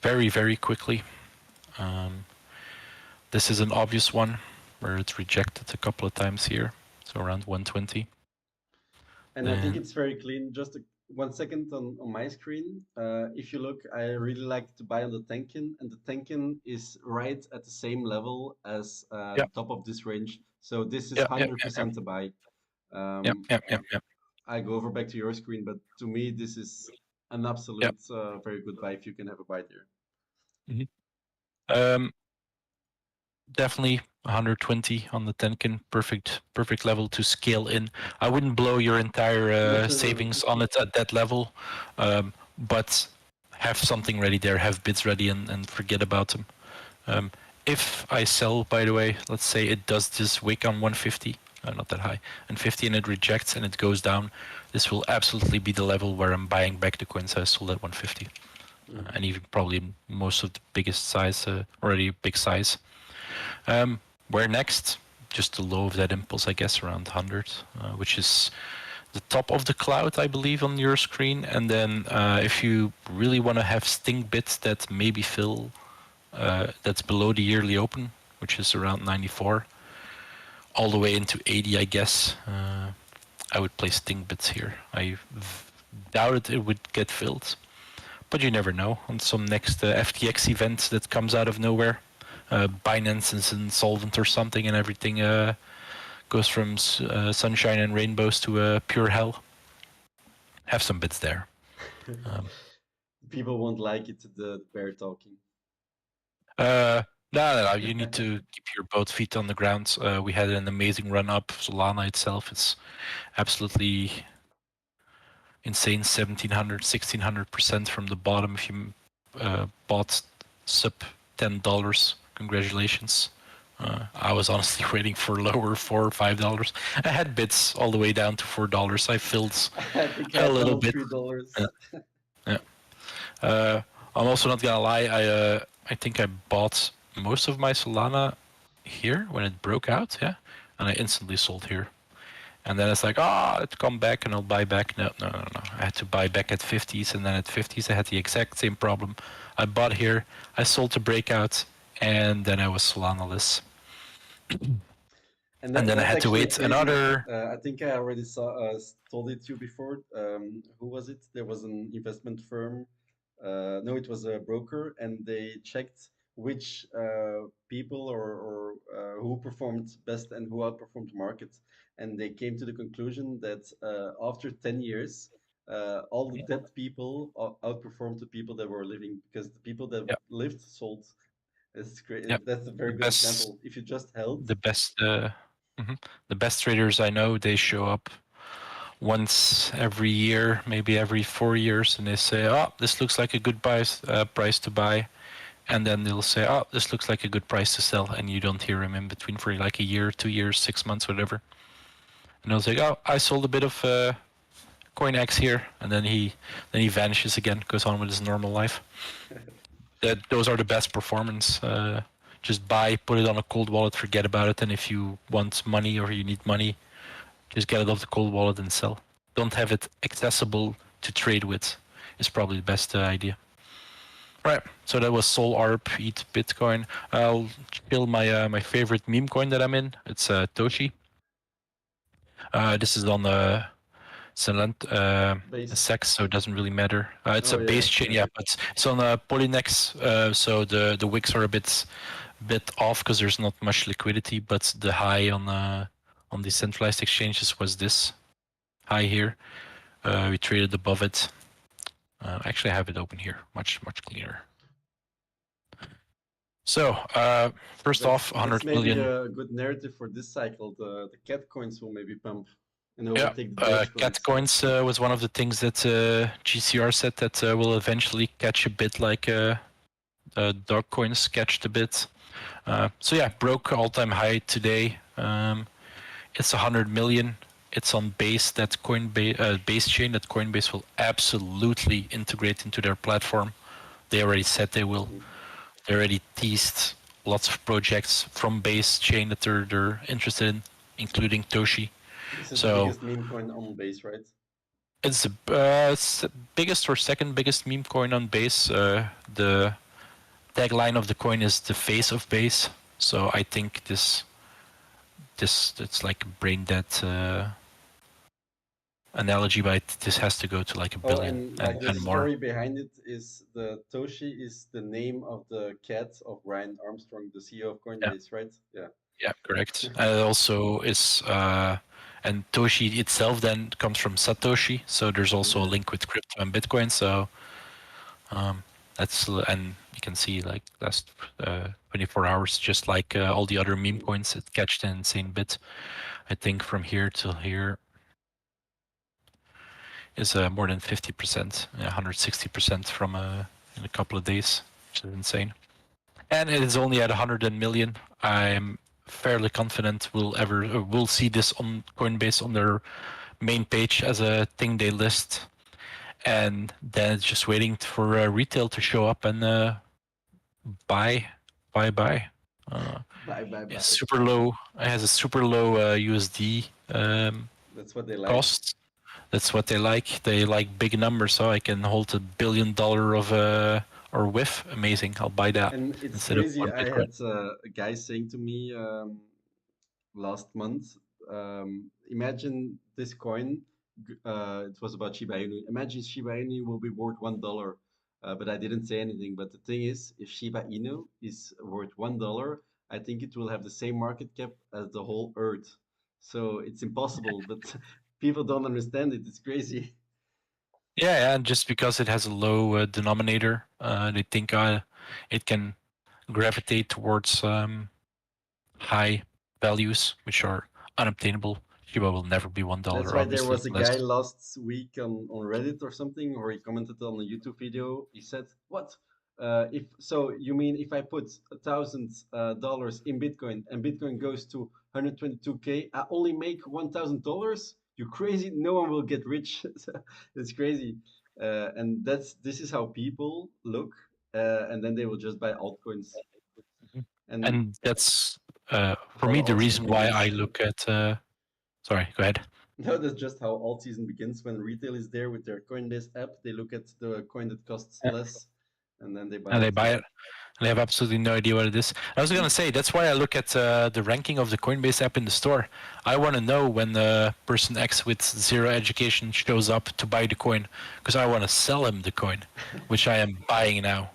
Very, very quickly. Um, this is an obvious one where it's rejected a couple of times here. So around 120. and I think Then, it's very clean. Just 1 second on my screen. If you look, I really like to buy on the Tenkin, and the Tenkin is right at the same level as yeah, the top of this range. So this is yeah, yeah, yeah, yeah, 100% a buy. yeah, Um, yeah, yeah, yeah. I go over back to your screen, but to me, this is an Yeah. absolute very good buy if you can have a buy there. Mhm. Um, Definitely 120 on the Tenkin, perfect level to scale in. I wouldn't blow your entire No, no, no, no. savings on it at that level, but have something ready there, have bids ready, and forget about them. Um, if I sell, by the way, let's say it does this wick on 150, not that high, and 50, and it rejects and it goes down, this will absolutely be the level where I'm buying back the coins I sold at 150, Mm. and even probably most of the biggest size, already big size. Where next? Just the low of that impulse, I guess, around 100, which is the top of the cloud, I believe, on your screen. And then if you really want to have stink bits that maybe fill, that's below the yearly open, which is around 94, all the way into 80, I guess. I would play stink bits here. I doubted it would get filled, but you never know on some next FTX event that comes out of nowhere. Binance is insolvent or something, and everything goes from sunshine and rainbows to pure hell. Have some bits there. Um, People won't like it, the bear talking. uh, no, you need to keep your both feet on the ground. We had an amazing run up. Solana itself is absolutely insane, 1700, 1600% from the bottom. If you bought sub $10, congratulations. I was honestly waiting for lower $4 or $5. I had bits all the way down to $4. I filled I think I a had some little on bit. $3. Yeah, yeah. I'm also not gonna lie. I think I bought most of my Solana here when it broke out. Yeah, and I instantly sold here. And then it's like, let's come back and I'll buy back. No, no, no, no. I had to buy back at 50s, and then at 50s I had the exact same problem. I bought here, I sold to breakout, and then I was Solana-less. And And then I that's had to actually wait crazy. another. I think I already told it to you before. Who was it? There was an investment firm. No, it was a broker, and they checked which people or who performed best and who outperformed the market. And they came to the conclusion that after 10 years, all the dead people outperformed the people that were living because the people that Yeah, lived sold. It's yeah. great. That's a The very good best, example. If you just held, the best, mhm. The best traders I know, they show up once every year, maybe every 4 years, and they say, this looks like a good price to buy. And then they'll say, this looks like a good price to sell. And you don't hear him in between for like a year, 2 years, 6 months, whatever. And they'll say, I sold a bit of coin X here. And then he vanishes again, goes on with his normal life. Those are the best performance. Just buy, put it on a cold wallet, forget about it. And if you want money or you need money, just get it off the cold wallet and sell. Don't have it accessible to trade with. Is probably the best idea. Right. So that was Sol ARP, Eat Bitcoin. I'll chill my favorite meme coin that I'm in. It's Toshi. This is on the base. SEX, so it doesn't really matter. It's Oh a yeah, base chain, yeah. yeah, but it's on Polynex. So the wicks are a bit off because there's not much liquidity. But the high on the centralized exchanges was this high here. We traded above it. Actually, I have it open here, much cleaner. So first off, 100 that's maybe million. the good narrative for this cycle. The cat coins will maybe pump and Yeah, overtake the Doge cat coins. coins was one of the things that GCR said that will eventually catch a bit like dog coins catched a bit. So yeah, broke all-time high today. It's 100 million. It's on Base, that Base chain that Coinbase will absolutely integrate into their platform. They already said they will. Mhm. They already teased lots of projects from Base chain that they're interested in, including Toshi. This is the So biggest meme coin on Base, right? it's the biggest or second biggest meme coin on Base. The tagline of the coin is the face of Base. So I think this it's like a brain dead analogy, but this has to go to like a Oh, billion and like the and more. story behind it is the Toshi is the name of the cat of Brian Armstrong, the CEO of Yeah, Coinbase, right? Yeah. yeah, correct. And it also is and Toshi itself then comes from Satoshi, so there's also a Yeah. link with crypto and Bitcoin. So that's and you can see like last 24 hours, just like all the other meme coins, it catched an insane bit. I think from here till here is more than 50%, 160% from in a couple of days, which is insane. And it is only at 100 million. I'm fairly confident we'll see this on Coinbase on their main page as a thing they list, and then it's just waiting for retail to show up and buy. Bye, bye, bye. It's super low. It has a super low USD That's what they like. cost. That's what they like. They like big numbers, so I can hold $1 billion of or whiff. Amazing. I'll buy that And it's instead of crazy. one I Bitcoin. had a guy saying to me last month, imagine this coin. It was about Shiba Inu. Imagine Shiba Inu will be worth $1. But I didn't say anything. But the thing is, if Shiba Inu is worth $1, I think it will have the same market cap as the whole Earth. So it's impossible. But people don't understand it. It's crazy. Yeah, and just because it has a low denominator, they think it can gravitate towards high values, which are unobtainable. Shiba will never be That's $1, why there obviously, was a guy unless. last week on Reddit or something, or he commented on a YouTube video. He said, "What? If so, you mean if I put $1,000 in Bitcoin and Bitcoin goes to 122K, I only make $1,000? You crazy? No one will get rich. It's crazy." And this is how people look, and then they will just buy altcoins. Mhm. And And that's for how me the the alt season reason why I begins. look at. Sorry, go ahead. No, that's just how alt season begins. When retail is there with their Coinbase app, they look at the coin that costs Yeah. less, and then they buy And they it. buy it. And they have absolutely no idea what it is. I was gonna say that's why I look at the ranking of the Coinbase app in the store. I want to know when person X with zero education shows up to buy the coin, because I want to sell him the coin, which I am buying now.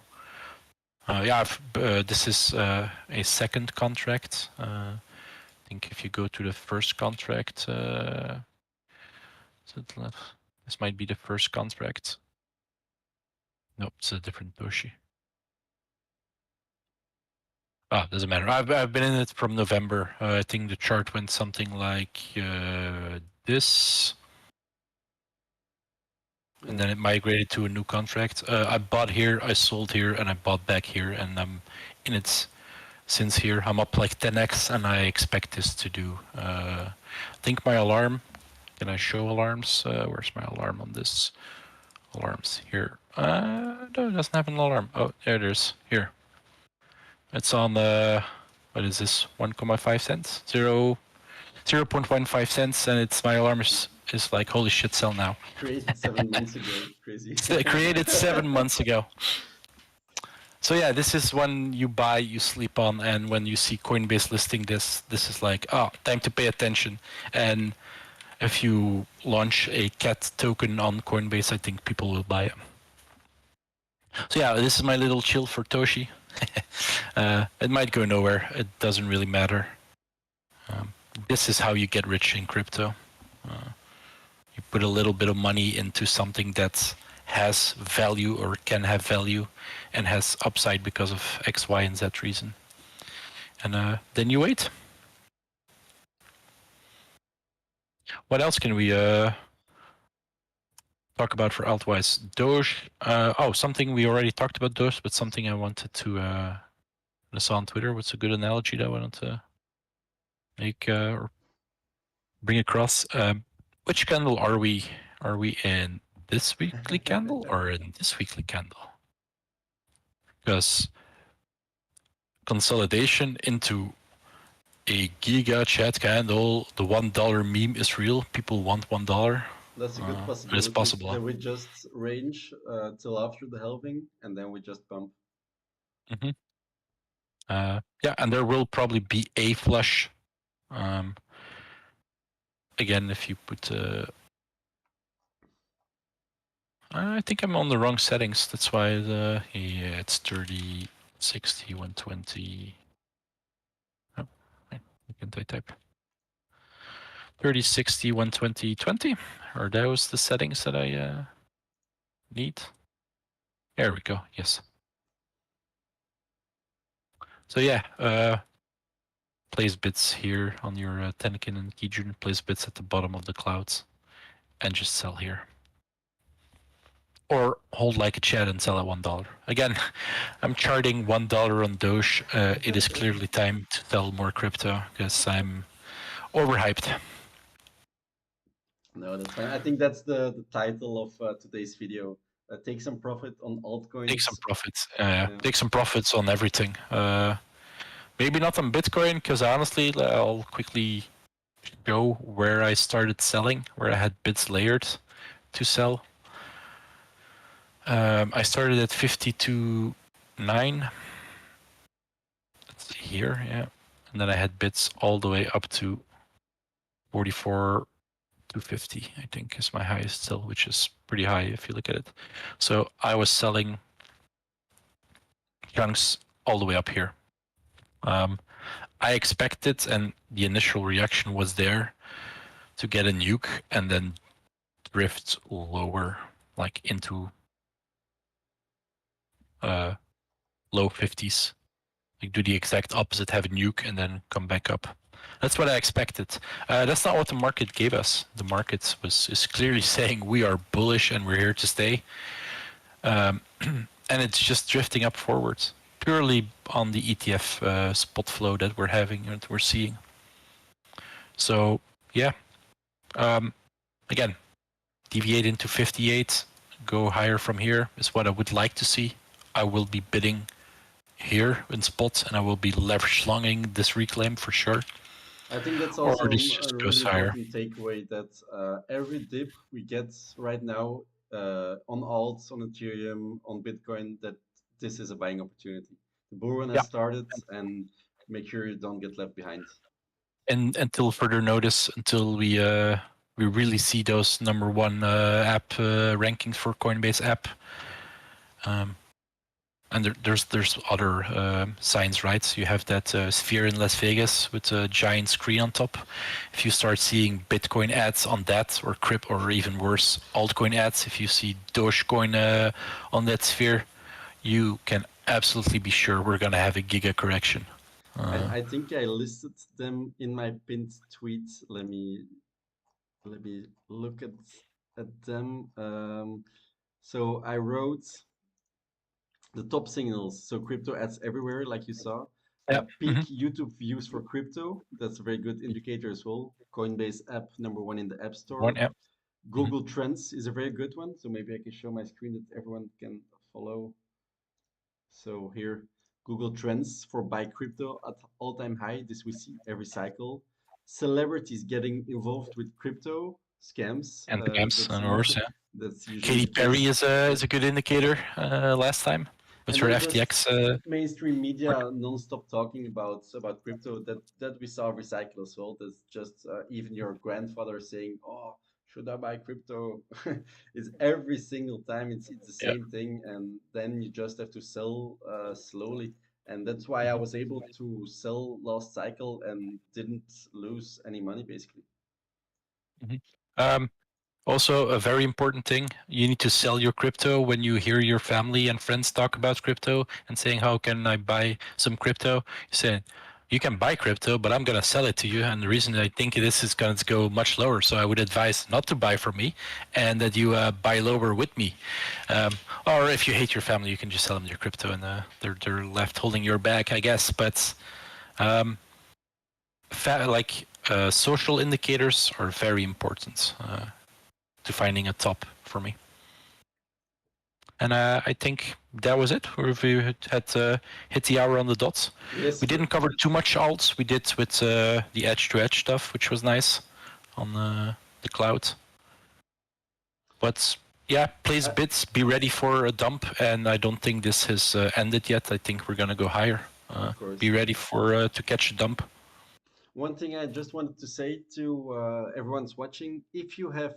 This is a second contract. I think if you go to the first contract, this might be the first contract. Nope, it's a different Doshi. Doesn't matter. I've been in it from November. I think the chart went something like this, and then it migrated to a new contract. I bought here, I sold here, and I bought back here, and I'm in it since here. I'm up like 10x, and I expect this to do. I think my alarm. Can I show alarms? Where's my alarm on this? Alarms here. No, it doesn't have an alarm. Oh, there it is. Here. It's on what is this? 1.5 cents? 0.15 cents, and it's my alarm is like holy shit, sell now. Created 7 months ago. Crazy. It's created 7 months ago. So yeah, this is when you buy, you sleep on, and when you see Coinbase listing this is like, oh, time to pay attention. And if you launch a cat token on Coinbase, I think people will buy it. So yeah, this is my little chill for Toshi. It might go nowhere. It doesn't really matter. This is how you get rich in crypto. You put a little bit of money into something that has value or can have value and has upside because of X, Y, and Z reason. And then you wait. What else can we talk about for altwise? Doge. Something we already talked about Doge, but something I wanted to I saw on Twitter. What's a good analogy that I wanted to make or bring across? Which candle are we? Are we in this weekly candle or in this weekly candle? Because consolidation into a giga chat candle, the $1 meme is real. People want $1. That's a good It's possibility. possible. Then we just range till after the halving, and then we just pump. Mm-hmm. Yeah, and there will probably be a flush. Again, if you put, I think I'm on the wrong settings. That's why it's 30, 60, 120. Oh, wait, can I type 30, 60, 120, 20? Or that was the settings that I need. There we go. Yes. So yeah, place bits here on your Tennekin and Kijun, place bits at the bottom of the clouds, and just sell here. Or hold like a chat and sell at $1. Again, I'm charting $1 on Doge. It is clearly time to sell more crypto because I'm overhyped. No, that's fine. I think that's the title of today's video. Take some profit on altcoins. Take some profits. Take some profits on everything. Maybe not on Bitcoin because honestly, I'll quickly show where I started selling, where I had bits layered to sell. I started at 52.9. That's here, yeah. And then I had bits all the way up to 44.250, I think is my highest still, which is pretty high if you look at it. So I was selling chunks all the way up here. I expected, and the initial reaction was there, to get a nuke and then drift lower, like into low 50s. Like do the exact opposite, have a nuke and then come back up. That's what I expected. That's not what the market gave us. The market is clearly saying we are bullish and we're here to stay. And it's just drifting up forwards, purely on the ETF spot flow that we're having and we're seeing. So yeah, again, deviate into 58, go higher from here is what I would like to see. I will be bidding here in spots and I will be leverage longing this reclaim for sure. I think that's also Or this a just really goes higher. important takeaway that every dip we get right now on alts, on Ethereum, on Bitcoin, that this is a buying opportunity. The bull run has started, and make sure you don't get left behind. And until further notice, until we really see those number one app rankings for Coinbase app. And there's other signs, right? So you have that sphere in Las Vegas with a giant screen on top. If you start seeing Bitcoin ads on that, or crypto, or even worse, altcoin ads, if you see Dogecoin on that sphere, you can absolutely be sure we're gonna have a giga correction. I think I listed them in my pinned tweet. Let me look at them. So I wrote the top signals. So crypto ads everywhere, like you saw. Peak YouTube views for crypto. That's a very good indicator as well. Coinbase app #1 in the App Store. One app. Google Trends is a very good one. So maybe I can show my screen that everyone can follow. So here, Google Trends for buy crypto at all-time high. This we see every cycle. Celebrities getting involved with crypto scams. And scams, and worse, yeah. That's usually Katy Perry is a good indicator last time. With her FTX mainstream media non-stop talking about crypto that we saw recycle as well. That's just even your grandfather saying, "Oh, should I buy crypto?" It's every single time it's the same thing, and then you just have to sell slowly. And that's why I was able to sell last cycle and didn't lose any money basically. Also, a very important thing, you need to sell your crypto when you hear your family and friends talk about crypto and saying, how can I buy some crypto? You say, you can buy crypto, but I'm going to sell it to you. And the reason I think this is going to go much lower. So I would advise not to buy from me and that you buy lower with me. Or if you hate your family, you can just sell them your crypto and they're left holding your bag, I guess. But social indicators are very important to finding a top for me. And I think that was it. We had hit the hour on the dot. Yes, We didn't cover too much alts. We did with the edge-to-edge stuff, which was nice on the cloud. But yeah, place bits, be ready for a dump. And I don't think this has ended yet. I think we're going to go higher. of course. Be ready for to catch a dump. One thing I just wanted to say to everyone's watching, if you have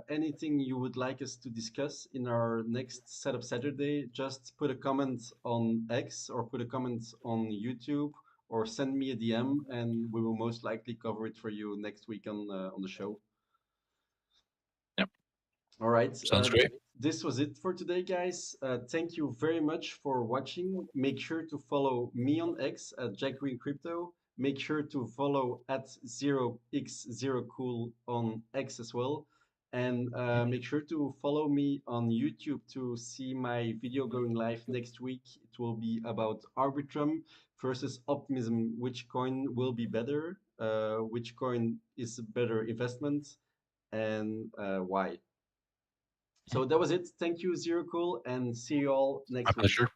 anything you would like us to discuss in our next Setup Saturday, just put a comment on X or put a comment on YouTube or send me a DM and we will most likely cover it for you next week on the show. Yep. All right. Sounds great. This was it for today, guys. Thank you very much for watching. Make sure to follow me on X at Jack Green Crypto. Make sure to follow at 0x0cool on X as well. And make sure to follow me on YouTube to see my video going live next week. It will be about Arbitrum versus Optimism. Which coin will be better? Which coin is a better investment? And why? So that was it. Thank you, Zero Cool, and see you all next My week. pleasure.